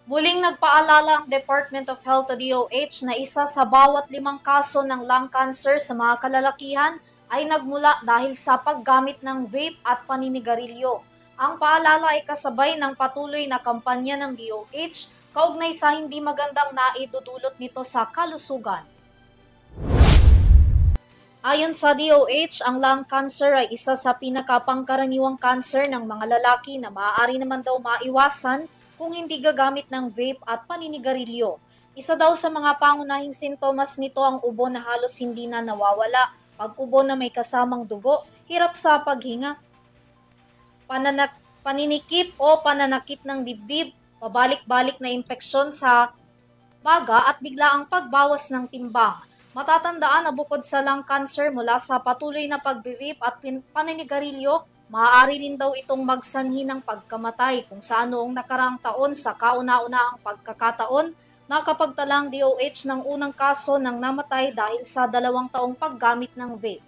Muling nagpaalala ang Department of Health o DOH na isa sa bawat 5 kaso ng lung cancer sa mga kalalakihan ay nagmula dahil sa paggamit ng vape at paninigarilyo. Ang paalala ay kasabay ng patuloy na kampanya ng DOH kaugnay sa hindi magandang naidudulot nito sa kalusugan. Ayon sa DOH, ang lung cancer ay isa sa pinakapangkaraniwang cancer ng mga lalaki na maaari naman daw maiwasan kung hindi gagamit ng vape at paninigarilyo. Isa daw sa mga pangunahing sintomas nito ang ubo na halos hindi na nawawala, pag-ubo na may kasamang dugo, hirap sa paghinga, paninikip o pananakit ng dibdib, pabalik-balik na impeksyon sa baga at biglaang pagbawas ng timbang. Matatandaan na bukod sa lung cancer mula sa patuloy na pagbe-vape at paninigarilyo, maaari rin daw itong magsanhi ng pagkamatay kung saan noong nakaraang taon sa kauna-unahang pagkakataon, nakapagtalang DOH ng unang kaso ng namatay dahil sa 2 taong paggamit ng vape.